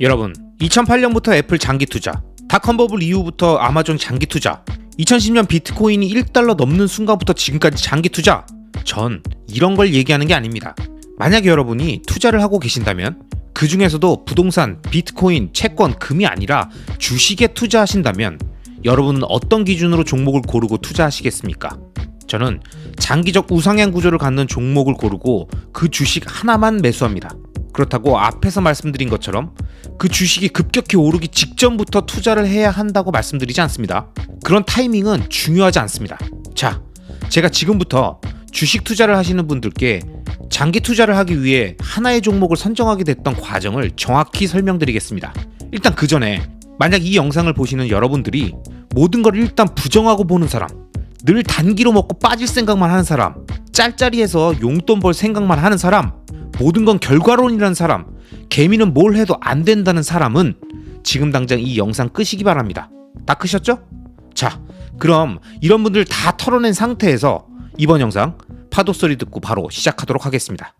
여러분, 2008년부터 애플 장기 투자, 닷컴 버블 이후부터 아마존 장기 투자, 2010년 비트코인이 1달러 넘는 순간부터 지금까지 장기 투자, 전 이런 걸 얘기하는 게 아닙니다. 만약에 여러분이 투자를 하고 계신다면 그 중에서도 부동산, 비트코인, 채권, 금이 아니라 주식에 투자하신다면 여러분은 어떤 기준으로 종목을 고르고 투자하시겠습니까? 저는 장기적 우상향 구조를 갖는 종목을 고르고 그 주식 하나만 매수합니다. 그렇다고 앞에서 말씀드린 것처럼 그 주식이 급격히 오르기 직전부터 투자를 해야 한다고 말씀드리지 않습니다. 그런 타이밍은 중요하지 않습니다. 자, 제가 지금부터 주식 투자를 하시는 분들께 장기 투자를 하기 위해 하나의 종목을 선정하게 됐던 과정을 정확히 설명드리겠습니다. 일단 그 전에 만약 이 영상을 보시는 여러분들이 모든 걸 일단 부정하고 보는 사람, 늘 단기로 먹고 빠질 생각만 하는 사람, 짤짤이해서 용돈 벌 생각만 하는 사람, 모든 건 결과론이라는 사람, 개미는 뭘 해도 안 된다는 사람은 지금 당장 이 영상 끄시기 바랍니다. 다 끄셨죠? 자, 그럼 이런 분들 다 털어낸 상태에서 이번 영상 파도 소리 듣고 바로 시작하도록 하겠습니다.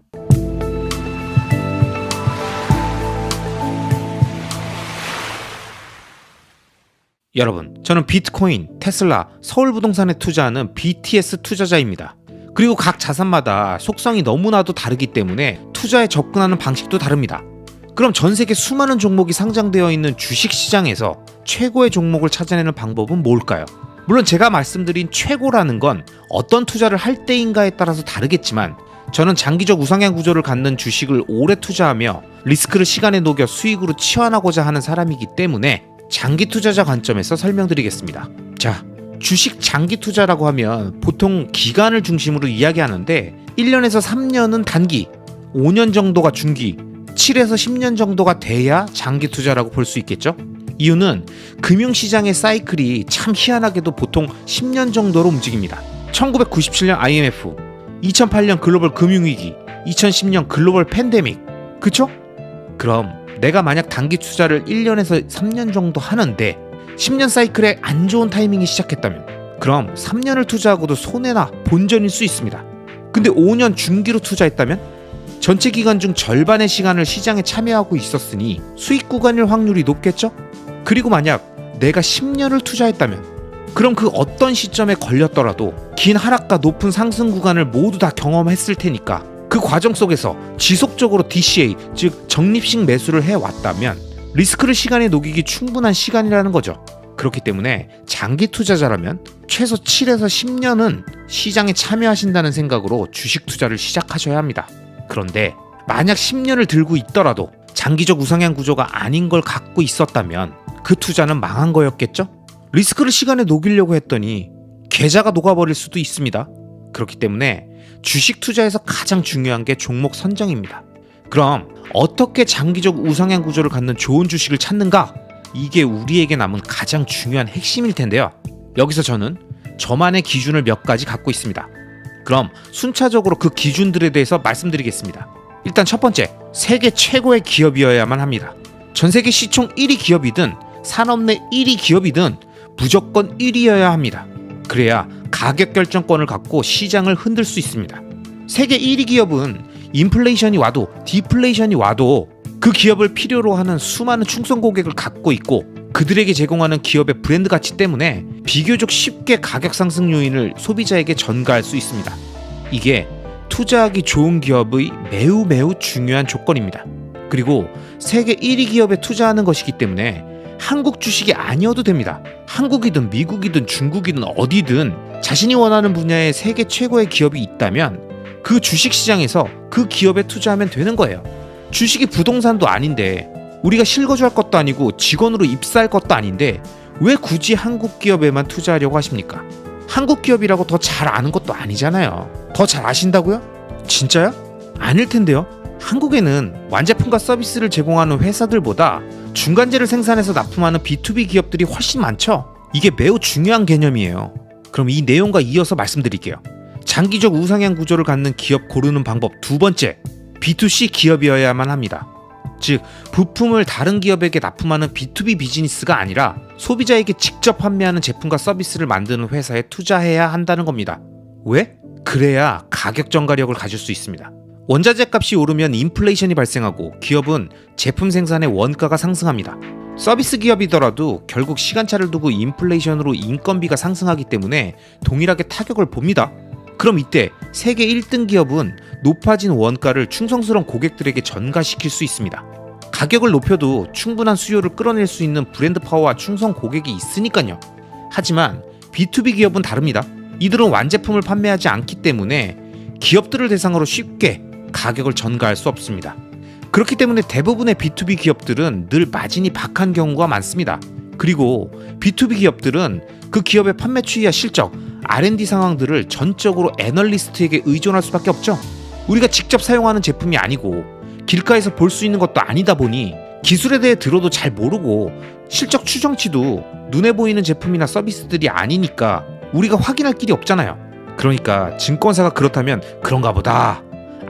여러분, 저는 비트코인, 테슬라, 서울부동산에 투자하는 BTS 투자자입니다. 그리고 각 자산마다 속성이 너무나도 다르기 때문에 투자에 접근하는 방식도 다릅니다. 그럼 전 세계 수많은 종목이 상장되어 있는 주식시장에서 최고의 종목을 찾아내는 방법은 뭘까요? 물론 제가 말씀드린 최고라는 건 어떤 투자를 할 때인가에 따라서 다르겠지만 저는 장기적 우상향 구조를 갖는 주식을 오래 투자하며 리스크를 시간에 녹여 수익으로 치환하고자 하는 사람이기 때문에 장기 투자자 관점에서 설명드리겠습니다. 자, 주식 장기 투자라고 하면 보통 기간을 중심으로 이야기하는데 1년에서 3년은 단기, 5년 정도가 중기, 7에서 10년 정도가 돼야 장기 투자라고 볼 수 있겠죠? 이유는 금융시장의 사이클이 참 희한하게도 보통 10년 정도로 움직입니다. 1997년 IMF, 2008년 글로벌 금융위기, 2010년 글로벌 팬데믹, 그쵸? 그럼 내가 만약 단기 투자를 1년에서 3년 정도 하는데 10년 사이클에 안 좋은 타이밍이 시작했다면 그럼 3년을 투자하고도 손해나 본전일 수 있습니다. 근데 5년 중기로 투자했다면 전체 기간 중 절반의 시간을 시장에 참여하고 있었으니 수익 구간일 확률이 높겠죠? 그리고 만약 내가 10년을 투자했다면 그럼 그 어떤 시점에 걸렸더라도 긴 하락과 높은 상승 구간을 모두 다 경험했을 테니까 그 과정 속에서 지속적으로 DCA, 즉 적립식 매수를 해왔다면 리스크를 시간에 녹이기 충분한 시간이라는 거죠. 그렇기 때문에 장기 투자자라면 최소 7에서 10년은 시장에 참여하신다는 생각으로 주식 투자를 시작하셔야 합니다. 그런데 만약 10년을 들고 있더라도 장기적 우상향 구조가 아닌 걸 갖고 있었다면 그 투자는 망한 거였겠죠? 리스크를 시간에 녹이려고 했더니 계좌가 녹아버릴 수도 있습니다. 그렇기 때문에 주식 투자에서 가장 중요한 게 종목 선정입니다. 그럼 어떻게 장기적 우상향 구조를 갖는 좋은 주식을 찾는가? 이게 우리에게 남은 가장 중요한 핵심일 텐데요. 여기서 저는 저만의 기준을 몇 가지 갖고 있습니다. 그럼 순차적으로 그 기준들에 대해서 말씀드리겠습니다. 일단 첫 번째, 세계 최고의 기업이어야만 합니다. 전 세계 시총 1위 기업이든 산업 내 1위 기업이든 무조건 1위여야 합니다. 그래야 가격 결정권을 갖고 시장을 흔들 수 있습니다. 세계 1위 기업은 인플레이션이 와도 디플레이션이 와도 그 기업을 필요로 하는 수많은 충성 고객을 갖고 있고 그들에게 제공하는 기업의 브랜드 가치 때문에 비교적 쉽게 가격 상승 요인을 소비자에게 전가할 수 있습니다. 이게 투자하기 좋은 기업의 매우 중요한 조건입니다. 그리고 세계 1위 기업에 투자하는 것이기 때문에 한국 주식이 아니어도 됩니다. 한국이든 미국이든 중국이든 어디든 자신이 원하는 분야에 세계 최고의 기업이 있다면 그 주식시장에서 그 기업에 투자하면 되는 거예요. 주식이 부동산도 아닌데 우리가 실거주할 것도 아니고 직원으로 입사할 것도 아닌데 왜 굳이 한국 기업에만 투자하려고 하십니까? 한국 기업이라고 더 잘 아는 것도 아니잖아요. 더 잘 아신다고요? 진짜요? 아닐 텐데요. 한국에는 완제품과 서비스를 제공하는 회사들보다 중간재를 생산해서 납품하는 B2B 기업들이 훨씬 많죠. 이게 매우 중요한 개념이에요. 그럼 이 내용과 이어서 말씀드릴게요. 장기적 우상향 구조를 갖는 기업 고르는 방법 두 번째, B2C 기업이어야만 합니다. 즉, 부품을 다른 기업에게 납품하는 B2B 비즈니스가 아니라 소비자에게 직접 판매하는 제품과 서비스를 만드는 회사에 투자해야 한다는 겁니다. 왜? 그래야 가격 전가력을 가질 수 있습니다. 원자재 값이 오르면 인플레이션이 발생하고 기업은 제품 생산의 원가가 상승합니다. 서비스 기업이더라도 결국 시간차를 두고 인플레이션으로 인건비가 상승하기 때문에 동일하게 타격을 봅니다. 그럼 이때 세계 1등 기업은 높아진 원가를 충성스러운 고객들에게 전가시킬 수 있습니다. 가격을 높여도 충분한 수요를 끌어낼 수 있는 브랜드 파워와 충성 고객이 있으니까요. 하지만 B2B 기업은 다릅니다. 이들은 완제품을 판매하지 않기 때문에 기업들을 대상으로 쉽게 가격을 전가할 수 없습니다. 그렇기 때문에 대부분의 B2B 기업들은 늘 마진이 박한 경우가 많습니다. 그리고 B2B 기업들은 그 기업의 판매 추이와 실적, R&D 상황들을 전적으로 애널리스트에게 의존할 수밖에 없죠. 우리가 직접 사용하는 제품이 아니고 길가에서 볼 수 있는 것도 아니다 보니 기술에 대해 들어도 잘 모르고 실적 추정치도 눈에 보이는 제품이나 서비스들이 아니니까 우리가 확인할 길이 없잖아요. 그러니까 증권사가 그렇다면 그런가 보다,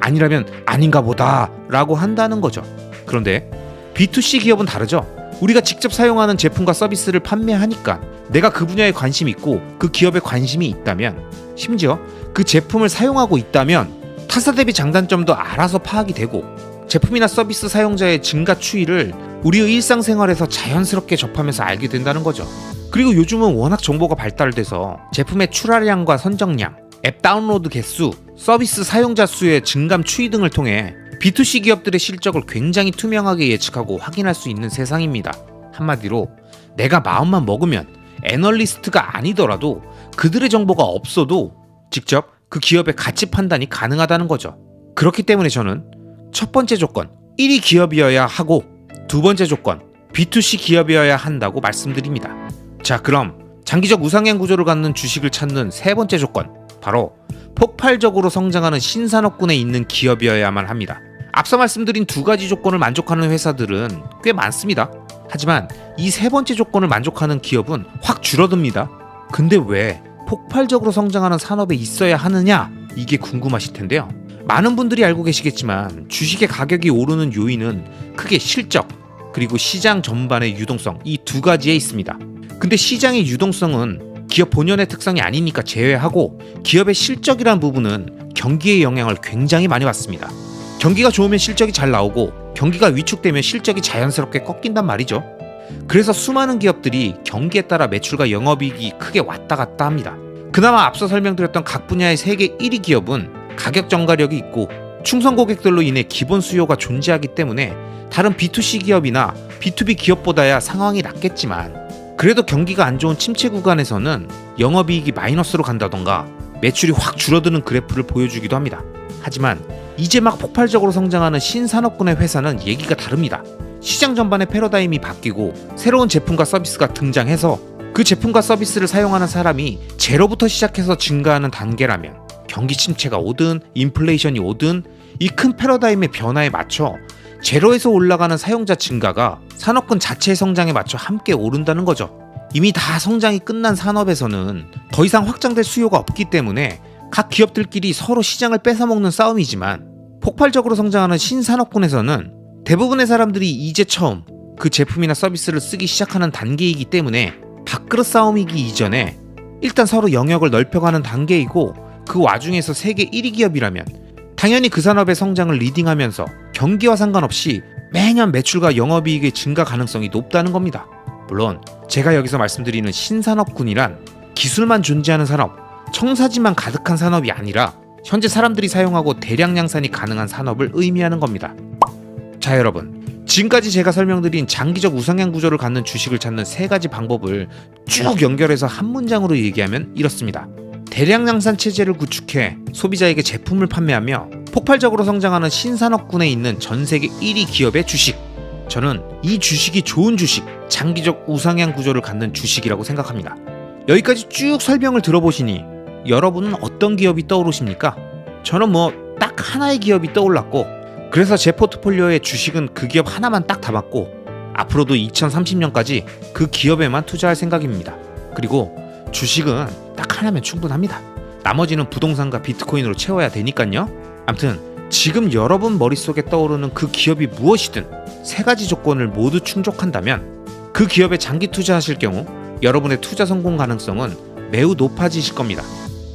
아니라면 아닌가 보다 라고 한다는 거죠. 그런데 B2C 기업은 다르죠. 우리가 직접 사용하는 제품과 서비스를 판매하니까 내가 그 분야에 관심이 있고 그 기업에 관심이 있다면, 심지어 그 제품을 사용하고 있다면 타사 대비 장단점도 알아서 파악이 되고 제품이나 서비스 사용자의 증가 추이를 우리의 일상생활에서 자연스럽게 접하면서 알게 된다는 거죠. 그리고 요즘은 워낙 정보가 발달돼서 제품의 출하량과 선정량, 앱 다운로드 개수, 서비스 사용자 수의 증감 추이 등을 통해 B2C 기업들의 실적을 굉장히 투명하게 예측하고 확인할 수 있는 세상입니다. 한마디로 내가 마음만 먹으면 애널리스트가 아니더라도 그들의 정보가 없어도 직접 그 기업의 가치 판단이 가능하다는 거죠. 그렇기 때문에 저는 첫 번째 조건 1위 기업이어야 하고 두 번째 조건 B2C 기업이어야 한다고 말씀드립니다. 자, 그럼 장기적 우상향 구조를 갖는 주식을 찾는 세 번째 조건, 바로 폭발적으로 성장하는 신산업군에 있는 기업이어야만 합니다. 앞서 말씀드린 두 가지 조건을 만족하는 회사들은 꽤 많습니다. 하지만 이 세 번째 조건을 만족하는 기업은 확 줄어듭니다. 근데 왜 폭발적으로 성장하는 산업에 있어야 하느냐? 이게 궁금하실 텐데요. 많은 분들이 알고 계시겠지만 주식의 가격이 오르는 요인은 크게 실적, 그리고 시장 전반의 유동성, 이 두 가지에 있습니다. 근데 시장의 유동성은 기업 본연의 특성이 아니니까 제외하고 기업의 실적이란 부분은 경기의 영향을 굉장히 많이 받습니다. 경기가 좋으면 실적이 잘 나오고 경기가 위축되면 실적이 자연스럽게 꺾인단 말이죠. 그래서 수많은 기업들이 경기에 따라 매출과 영업이익이 크게 왔다 갔다 합니다. 그나마 앞서 설명드렸던 각 분야의 세계 1위 기업은 가격 전가력이 있고 충성 고객들로 인해 기본 수요가 존재하기 때문에 다른 B2C 기업이나 B2B 기업보다야 상황이 낫겠지만, 그래도 경기가 안 좋은 침체 구간에서는 영업이익이 마이너스로 간다던가 매출이 확 줄어드는 그래프를 보여주기도 합니다. 하지만 이제 막 폭발적으로 성장하는 신산업군의 회사는 얘기가 다릅니다. 시장 전반의 패러다임이 바뀌고 새로운 제품과 서비스가 등장해서 그 제품과 서비스를 사용하는 사람이 제로부터 시작해서 증가하는 단계라면, 경기 침체가 오든 인플레이션이 오든 이 큰 패러다임의 변화에 맞춰 제로에서 올라가는 사용자 증가가 산업군 자체의 성장에 맞춰 함께 오른다는 거죠. 이미 다 성장이 끝난 산업에서는 더 이상 확장될 수요가 없기 때문에 각 기업들끼리 서로 시장을 뺏어먹는 싸움이지만, 폭발적으로 성장하는 신산업군에서는 대부분의 사람들이 이제 처음 그 제품이나 서비스를 쓰기 시작하는 단계이기 때문에 밥그릇 싸움이기 이전에 일단 서로 영역을 넓혀가는 단계이고, 그 와중에서 세계 1위 기업이라면 당연히 그 산업의 성장을 리딩하면서 경기와 상관없이 매년 매출과 영업이익의 증가 가능성이 높다는 겁니다. 물론 제가 여기서 말씀드리는 신산업군이란 기술만 존재하는 산업, 청사지만 가득한 산업이 아니라 현재 사람들이 사용하고 대량 양산이 가능한 산업을 의미하는 겁니다. 자, 여러분, 지금까지 제가 설명드린 장기적 우상향 구조를 갖는 주식을 찾는 세 가지 방법을 쭉 연결해서 한 문장으로 얘기하면 이렇습니다. 대량 양산 체제를 구축해 소비자에게 제품을 판매하며 폭발적으로 성장하는 신산업군에 있는 전 세계 1위 기업의 주식. 저는 이 주식이 좋은 주식, 장기적 우상향 구조를 갖는 주식이라고 생각합니다. 여기까지 쭉 설명을 들어보시니 여러분은 어떤 기업이 떠오르십니까? 저는 딱 하나의 기업이 떠올랐고, 그래서 제 포트폴리오의 주식은 그 기업 하나만 딱 담았고 앞으로도 2030년까지 그 기업에만 투자할 생각입니다. 그리고 주식은 딱 하나면 충분합니다. 나머지는 부동산과 비트코인으로 채워야 되니까요. 아무튼 지금 여러분 머릿속에 떠오르는 그 기업이 무엇이든 세 가지 조건을 모두 충족한다면 그 기업에 장기 투자하실 경우 여러분의 투자 성공 가능성은 매우 높아지실 겁니다.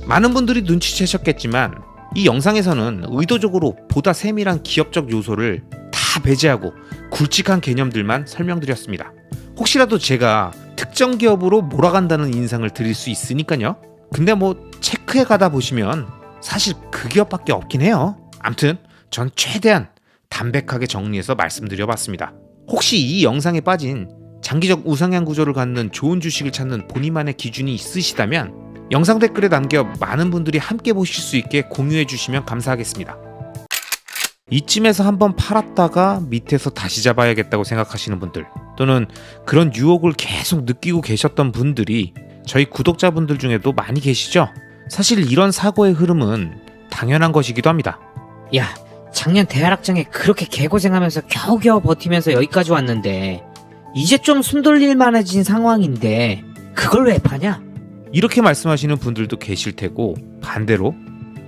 많은 분들이 눈치채셨겠지만 이 영상에서는 의도적으로 보다 세밀한 기업적 요소를 다 배제하고 굵직한 개념들만 설명드렸습니다. 혹시라도 제가 특정 기업으로 몰아간다는 인상을 드릴 수 있으니까요. 근데 체크해 가다 보시면 사실 그 기업밖에 없긴 해요. 암튼 전 최대한 담백하게 정리해서 말씀드려봤습니다. 혹시 이 영상에 빠진 장기적 우상향 구조를 갖는 좋은 주식을 찾는 본인만의 기준이 있으시다면 영상 댓글에 남겨 많은 분들이 함께 보실 수 있게 공유해 주시면 감사하겠습니다. 이쯤에서 한번 팔았다가 밑에서 다시 잡아야겠다고 생각하시는 분들, 또는 그런 유혹을 계속 느끼고 계셨던 분들이 저희 구독자분들 중에도 많이 계시죠? 사실 이런 사고의 흐름은 당연한 것이기도 합니다. 야, 작년 대하락장에 그렇게 개고생하면서 겨우겨우 버티면서 여기까지 왔는데 이제 좀 숨 돌릴 만해진 상황인데 그걸 왜 파냐? 이렇게 말씀하시는 분들도 계실 테고, 반대로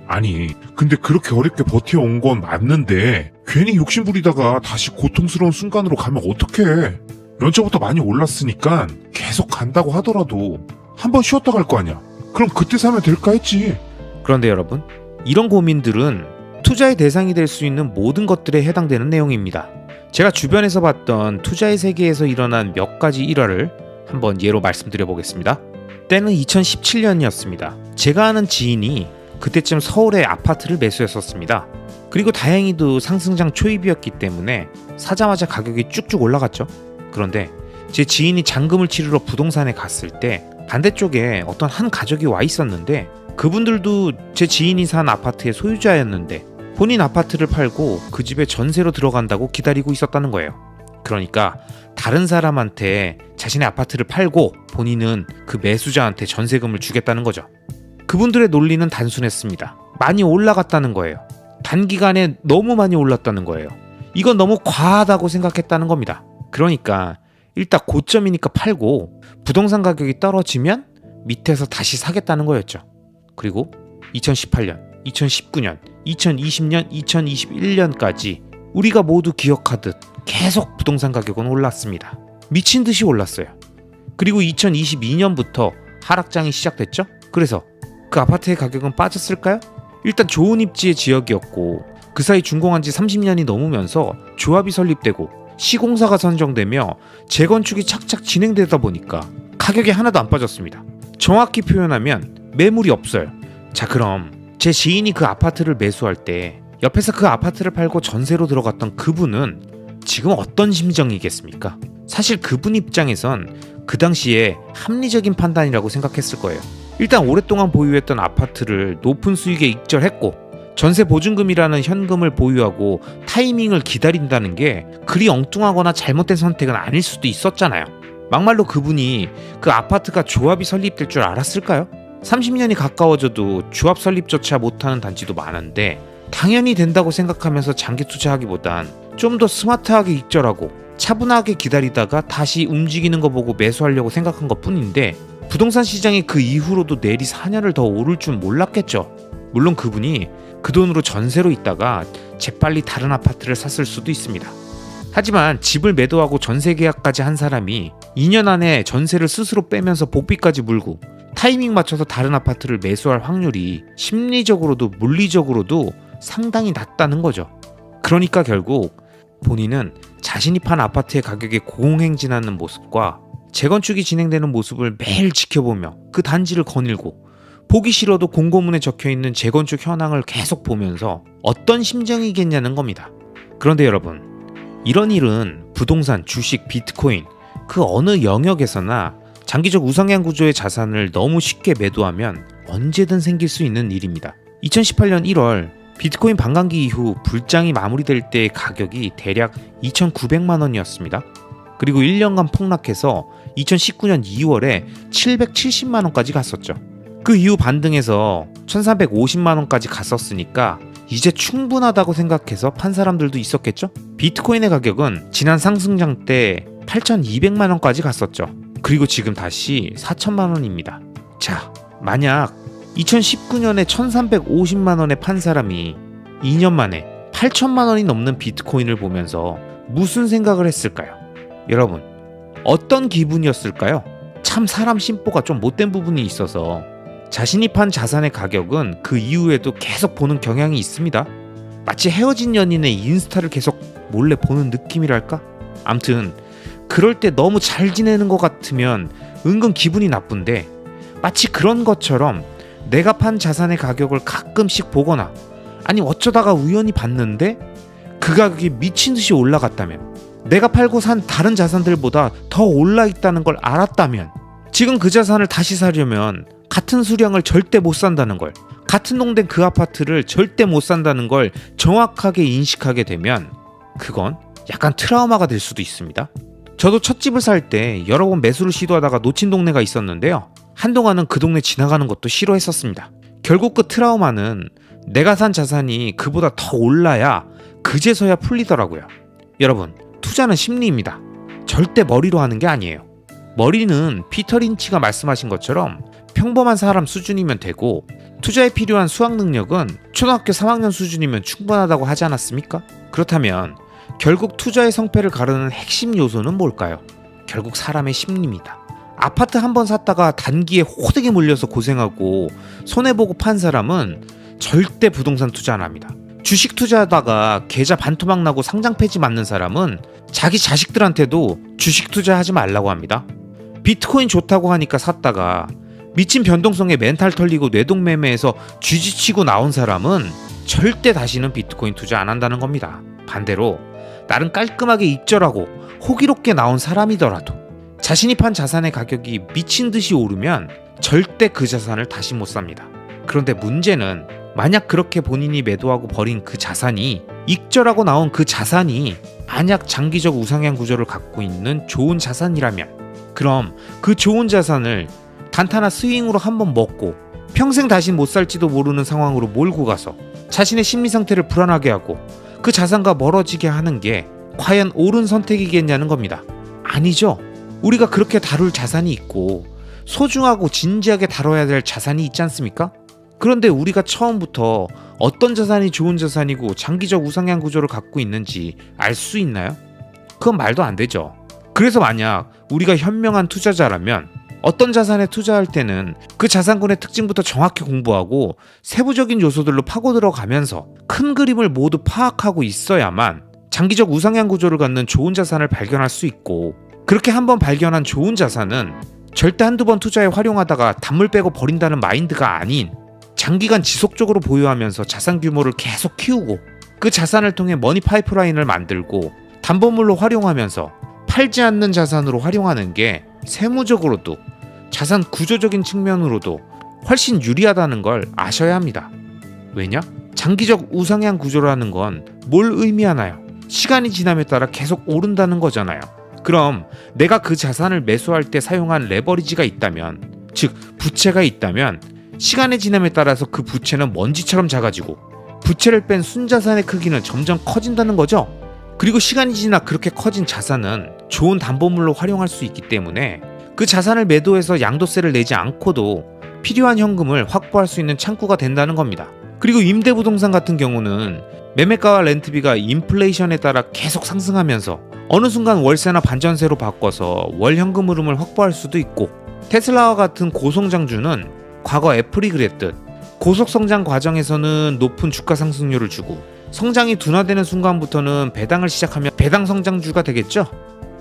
아니, 근데 그렇게 어렵게 버텨온 건 맞는데 괜히 욕심부리다가 다시 고통스러운 순간으로 가면 어떡해. 연초부터 많이 올랐으니까 계속 간다고 하더라도 한번 쉬었다 갈 거 아니야. 그럼 그때 사면 될까 했지. 그런데 여러분, 이런 고민들은 투자의 대상이 될 수 있는 모든 것들에 해당되는 내용입니다. 제가 주변에서 봤던 투자의 세계에서 일어난 몇 가지 일화를 한번 예로 말씀드려 보겠습니다. 때는 2017년이었습니다. 제가 아는 지인이 그때쯤 서울에 아파트를 매수했었습니다. 그리고 다행히도 상승장 초입이었기 때문에 사자마자 가격이 쭉쭉 올라갔죠. 그런데 제 지인이 잔금을 치르러 부동산에 갔을 때 반대쪽에 어떤 한 가족이 와 있었는데, 그분들도 제 지인이 산 아파트의 소유자였는데 본인 아파트를 팔고 그 집에 전세로 들어간다고 기다리고 있었다는 거예요. 그러니까 다른 사람한테 자신의 아파트를 팔고 본인은 그 매수자한테 전세금을 주겠다는 거죠. 그분들의 논리는 단순했습니다. 많이 올라갔다는 거예요. 단기간에 너무 많이 올랐다는 거예요. 이건 너무 과하다고 생각했다는 겁니다. 그러니까 일단 고점이니까 팔고 부동산 가격이 떨어지면 밑에서 다시 사겠다는 거였죠. 그리고 2018년, 2019년, 2020년, 2021년까지 우리가 모두 기억하듯 계속 부동산 가격은 올랐습니다. 미친 듯이 올랐어요. 그리고 2022년부터 하락장이 시작됐죠? 그래서 그 아파트의 가격은 빠졌을까요? 일단 좋은 입지의 지역이었고 그 사이 준공한 지 30년이 넘으면서 조합이 설립되고 시공사가 선정되며 재건축이 착착 진행되다 보니까 가격이 하나도 안 빠졌습니다. 정확히 표현하면 매물이 없어요. 자, 그럼 제 지인이 그 아파트를 매수할 때 옆에서 그 아파트를 팔고 전세로 들어갔던 그분은 지금 어떤 심정이겠습니까? 사실 그분 입장에선 그 당시에 합리적인 판단이라고 생각했을 거예요. 일단 오랫동안 보유했던 아파트를 높은 수익에 익절했고 전세 보증금이라는 현금을 보유하고 타이밍을 기다린다는 게 그리 엉뚱하거나 잘못된 선택은 아닐 수도 있었잖아요. 막말로 그분이 그 아파트가 조합이 설립될 줄 알았을까요? 30년이 가까워져도 조합 설립조차 못하는 단지도 많은데 당연히 된다고 생각하면서 장기 투자하기보단 좀 더 스마트하게 익절하고 차분하게 기다리다가 다시 움직이는 거 보고 매수하려고 생각한 것 뿐인데, 부동산 시장이 그 이후로도 내리 4년을 더 오를 줄 몰랐겠죠. 물론 그분이 그 돈으로 전세로 있다가 재빨리 다른 아파트를 샀을 수도 있습니다. 하지만 집을 매도하고 전세 계약까지 한 사람이 2년 안에 전세를 스스로 빼면서 복비까지 물고 타이밍 맞춰서 다른 아파트를 매수할 확률이 심리적으로도 물리적으로도 상당히 낮다는 거죠. 그러니까 결국 본인은 자신이 판 아파트의 가격에 고공행진하는 모습과 재건축이 진행되는 모습을 매일 지켜보며 그 단지를 거닐고 보기 싫어도 공고문에 적혀있는 재건축 현황을 계속 보면서 어떤 심정이겠냐는 겁니다. 그런데 여러분, 이런 일은 부동산, 주식, 비트코인 그 어느 영역에서나 장기적 우상향 구조의 자산을 너무 쉽게 매도하면 언제든 생길 수 있는 일입니다. 2018년 1월 비트코인 반감기 이후 불장이 마무리될 때의 가격이 대략 2,900만 원이었습니다. 그리고 1년간 폭락해서 2019년 2월에 770만 원까지 갔었죠. 그 이후 반등해서 1,350만 원까지 갔었으니까 이제 충분하다고 생각해서 판 사람들도 있었겠죠? 비트코인의 가격은 지난 상승장 때 8,200만 원까지 갔었죠. 그리고 지금 다시 4천만 원입니다. 자, 만약 2019년에 1,350만 원에 판 사람이 2년 만에 8천만 원이 넘는 비트코인을 보면서 무슨 생각을 했을까요? 여러분, 어떤 기분이었을까요? 참 사람 심보가 좀 못된 부분이 있어서 자신이 판 자산의 가격은 그 이후에도 계속 보는 경향이 있습니다. 마치 헤어진 연인의 인스타를 계속 몰래 보는 느낌이랄까? 암튼 그럴 때 너무 잘 지내는 것 같으면 은근 기분이 나쁜데, 마치 그런 것처럼 내가 판 자산의 가격을 가끔씩 보거나 아니 어쩌다가 우연히 봤는데 그 가격이 미친 듯이 올라갔다면, 내가 팔고 산 다른 자산들보다 더 올라 있다는 걸 알았다면, 지금 그 자산을 다시 사려면 같은 수량을 절대 못 산다는 걸, 같은 동된 그 아파트를 절대 못 산다는 걸 정확하게 인식하게 되면 그건 약간 트라우마가 될 수도 있습니다. 저도 첫 집을 살 때 여러 번 매수를 시도하다가 놓친 동네가 있었는데요. 한동안은 그 동네 지나가는 것도 싫어했었습니다. 결국 그 트라우마는 내가 산 자산이 그보다 더 올라야 그제서야 풀리더라고요. 여러분, 투자는 심리입니다. 절대 머리로 하는 게 아니에요. 머리는 피터 린치가 말씀하신 것처럼 평범한 사람 수준이면 되고, 투자에 필요한 수학 능력은 초등학교 3학년 수준이면 충분하다고 하지 않았습니까? 그렇다면 결국 투자의 성패를 가르는 핵심 요소는 뭘까요? 결국 사람의 심리입니다. 아파트 한 번 샀다가 단기에 호되게 몰려서 고생하고 손해보고 판 사람은 절대 부동산 투자 안 합니다. 주식 투자하다가 계좌 반토막 나고 상장 폐지 맞는 사람은 자기 자식들한테도 주식 투자하지 말라고 합니다. 비트코인 좋다고 하니까 샀다가 미친 변동성에 멘탈 털리고 뇌동매매해서 쥐지치고 나온 사람은 절대 다시는 비트코인 투자 안 한다는 겁니다. 반대로 나름 깔끔하게 익절하고 호기롭게 나온 사람이더라도 자신이 판 자산의 가격이 미친 듯이 오르면 절대 그 자산을 다시 못 삽니다. 그런데 문제는 만약 그렇게 본인이 매도하고 버린 그 자산이, 익절하고 나온 그 자산이 만약 장기적 우상향 구조를 갖고 있는 좋은 자산이라면, 그럼 그 좋은 자산을 단타나 스윙으로 한번 먹고 평생 다시 못 살지도 모르는 상황으로 몰고 가서 자신의 심리 상태를 불안하게 하고 그 자산과 멀어지게 하는 게 과연 옳은 선택이겠냐는 겁니다. 아니죠. 우리가 그렇게 다룰 자산이 있고 소중하고 진지하게 다뤄야 될 자산이 있지 않습니까? 그런데 우리가 처음부터 어떤 자산이 좋은 자산이고 장기적 우상향 구조를 갖고 있는지 알 수 있나요? 그건 말도 안 되죠. 그래서 만약 우리가 현명한 투자자라면 어떤 자산에 투자할 때는 그 자산군의 특징부터 정확히 공부하고 세부적인 요소들로 파고 들어가면서 큰 그림을 모두 파악하고 있어야만 장기적 우상향 구조를 갖는 좋은 자산을 발견할 수 있고, 그렇게 한번 발견한 좋은 자산은 절대 한두 번 투자에 활용하다가 단물 빼고 버린다는 마인드가 아닌 장기간 지속적으로 보유하면서 자산 규모를 계속 키우고 그 자산을 통해 머니 파이프라인을 만들고 담보물로 활용하면서 팔지 않는 자산으로 활용하는 게 세무적으로도 자산 구조적인 측면으로도 훨씬 유리하다는 걸 아셔야 합니다. 왜냐? 장기적 우상향 구조라는 건 뭘 의미하나요? 시간이 지남에 따라 계속 오른다는 거잖아요. 그럼 내가 그 자산을 매수할 때 사용한 레버리지가 있다면, 즉 부채가 있다면 시간의 지남에 따라서 그 부채는 먼지처럼 작아지고 부채를 뺀 순자산의 크기는 점점 커진다는 거죠. 그리고 시간이 지나 그렇게 커진 자산은 좋은 담보물로 활용할 수 있기 때문에 그 자산을 매도해서 양도세를 내지 않고도 필요한 현금을 확보할 수 있는 창구가 된다는 겁니다. 그리고 임대부동산 같은 경우는 매매가와 렌트비가 인플레이션에 따라 계속 상승하면서 어느 순간 월세나 반전세로 바꿔서 월 현금 흐름을 확보할 수도 있고, 테슬라와 같은 고성장주는 과거 애플이 그랬듯 고속성장 과정에서는 높은 주가 상승률을 주고 성장이 둔화되는 순간부터는 배당을 시작하면 배당 성장주가 되겠죠.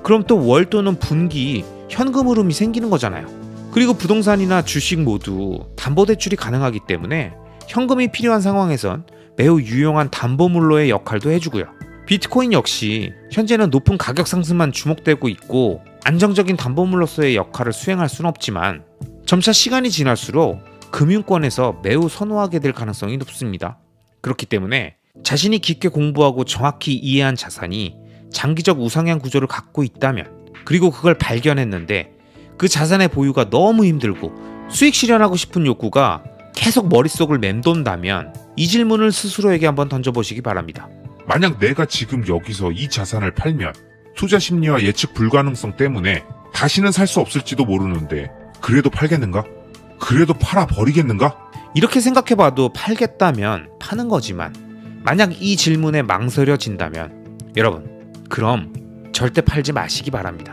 그럼 또 월 또는 분기 현금 흐름이 생기는 거잖아요. 그리고 부동산이나 주식 모두 담보대출이 가능하기 때문에 현금이 필요한 상황에선 매우 유용한 담보물로의 역할도 해주고요. 비트코인 역시 현재는 높은 가격 상승만 주목되고 있고 안정적인 담보물로서의 역할을 수행할 수는 없지만 점차 시간이 지날수록 금융권에서 매우 선호하게 될 가능성이 높습니다. 그렇기 때문에 자신이 깊게 공부하고 정확히 이해한 자산이 장기적 우상향 구조를 갖고 있다면, 그리고 그걸 발견했는데 그 자산의 보유가 너무 힘들고 수익 실현하고 싶은 욕구가 계속 머릿속을 맴돈다면 이 질문을 스스로에게 한번 던져보시기 바랍니다. 만약 내가 지금 여기서 이 자산을 팔면 투자 심리와 예측 불가능성 때문에 다시는 살 수 없을지도 모르는데 그래도 팔겠는가? 그래도 팔아 버리겠는가? 이렇게 생각해봐도 팔겠다면 파는 거지만, 만약 이 질문에 망설여진다면 여러분, 그럼 절대 팔지 마시기 바랍니다.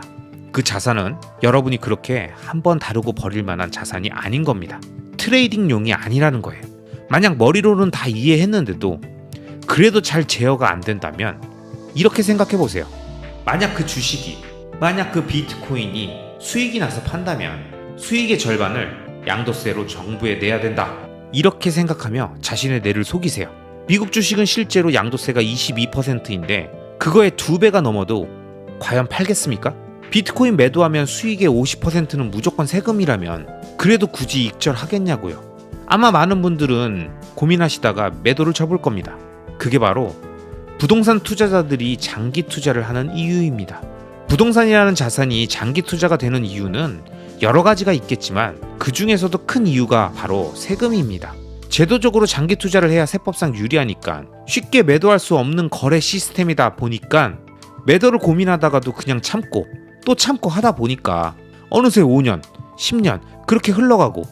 그 자산은 여러분이 그렇게 한번 다루고 버릴 만한 자산이 아닌 겁니다. 트레이딩용이 아니라는 거예요. 만약 머리로는 다 이해했는데도 그래도 잘 제어가 안 된다면 이렇게 생각해 보세요. 만약 그 주식이, 만약 그 비트코인이 수익이 나서 판다면 수익의 절반을 양도세로 정부에 내야 된다. 이렇게 생각하며 자신의 뇌를 속이세요. 미국 주식은 실제로 양도세가 22%인데 그거의 2배가 넘어도 과연 팔겠습니까? 비트코인 매도하면 수익의 50%는 무조건 세금이라면 그래도 굳이 익절하겠냐고요. 아마 많은 분들은 고민하시다가 매도를 접을 겁니다. 그게 바로 부동산 투자자들이 장기 투자를 하는 이유입니다. 부동산이라는 자산이 장기 투자가 되는 이유는 여러 가지가 있겠지만 그 중에서도 큰 이유가 바로 세금입니다. 제도적으로 장기 투자를 해야 세법상 유리하니까 쉽게 매도할 수 없는 거래 시스템이다 보니까 매도를 고민하다가도 그냥 참고 또 참고 하다 보니까 어느새 5년, 10년 그렇게 흘러가고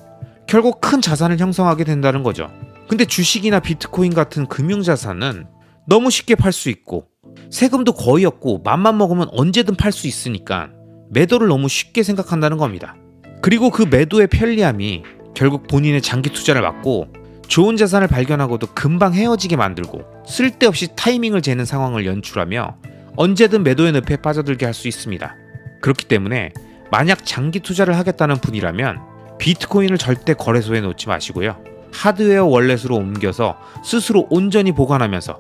결국 큰 자산을 형성하게 된다는 거죠. 근데 주식이나 비트코인 같은 금융자산은 너무 쉽게 팔 수 있고 세금도 거의 없고 맘만 먹으면 언제든 팔 수 있으니까 매도를 너무 쉽게 생각한다는 겁니다. 그리고 그 매도의 편리함이 결국 본인의 장기 투자를 막고 좋은 자산을 발견하고도 금방 헤어지게 만들고 쓸데없이 타이밍을 재는 상황을 연출하며 언제든 매도의 늪에 빠져들게 할 수 있습니다. 그렇기 때문에 만약 장기 투자를 하겠다는 분이라면 비트코인을 절대 거래소에 놓지 마시고요. 하드웨어 월렛으로 옮겨서 스스로 온전히 보관하면서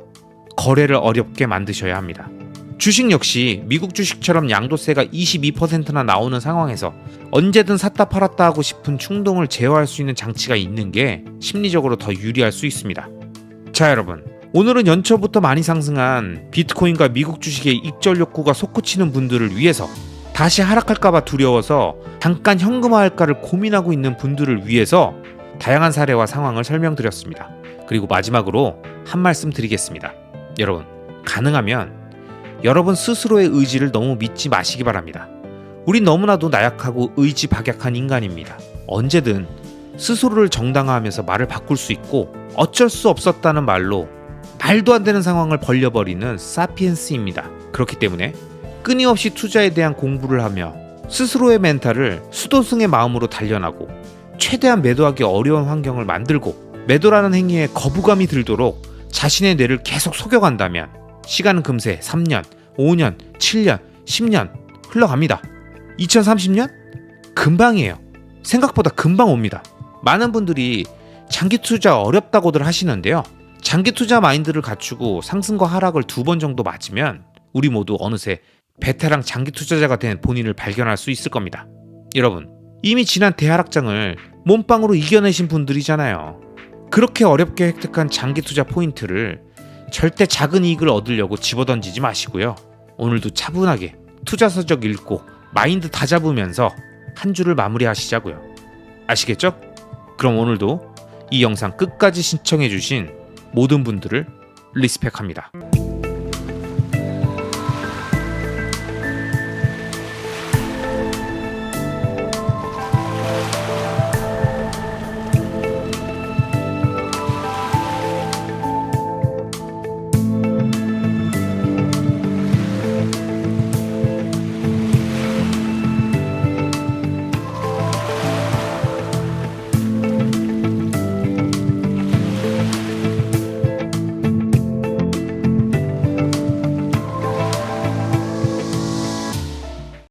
거래를 어렵게 만드셔야 합니다. 주식 역시 미국 주식처럼 양도세가 22%나 나오는 상황에서 언제든 샀다 팔았다 하고 싶은 충동을 제어할 수 있는 장치가 있는 게 심리적으로 더 유리할 수 있습니다. 자, 여러분, 오늘은 연초부터 많이 상승한 비트코인과 미국 주식의 익절 욕구가 솟구치는 분들을 위해서, 다시 하락할까봐 두려워서 잠깐 현금화할까를 고민하고 있는 분들을 위해서 다양한 사례와 상황을 설명드렸습니다. 그리고 마지막으로 한 말씀 드리겠습니다. 여러분, 가능하면 여러분 스스로의 의지를 너무 믿지 마시기 바랍니다. 우린 너무나도 나약하고 의지박약한 인간입니다. 언제든 스스로를 정당화하면서 말을 바꿀 수 있고 어쩔 수 없었다는 말로 말도 안 되는 상황을 벌려버리는 사피엔스입니다. 그렇기 때문에 끊임없이 투자에 대한 공부를 하며 스스로의 멘탈을 수도승의 마음으로 단련하고 최대한 매도하기 어려운 환경을 만들고 매도라는 행위에 거부감이 들도록 자신의 뇌를 계속 속여간다면 시간은 금세 3년, 5년, 7년, 10년 흘러갑니다. 2030년? 금방이에요. 생각보다 금방 옵니다. 많은 분들이 장기 투자 어렵다고들 하시는데요. 장기 투자 마인드를 갖추고 상승과 하락을 2번 정도 맞으면 우리 모두 어느새 베테랑 장기 투자자가 된 본인을 발견할 수 있을 겁니다. 여러분, 이미 지난 대하락장을 몸빵으로 이겨내신 분들이잖아요. 그렇게 어렵게 획득한 장기 투자 포인트를 절대 작은 이익을 얻으려고 집어던지지 마시고요. 오늘도 차분하게 투자 서적 읽고 마인드 다잡으면서 한 주를 마무리하시자고요. 아시겠죠? 그럼 오늘도 이 영상 끝까지 시청해주신 모든 분들을 리스펙합니다.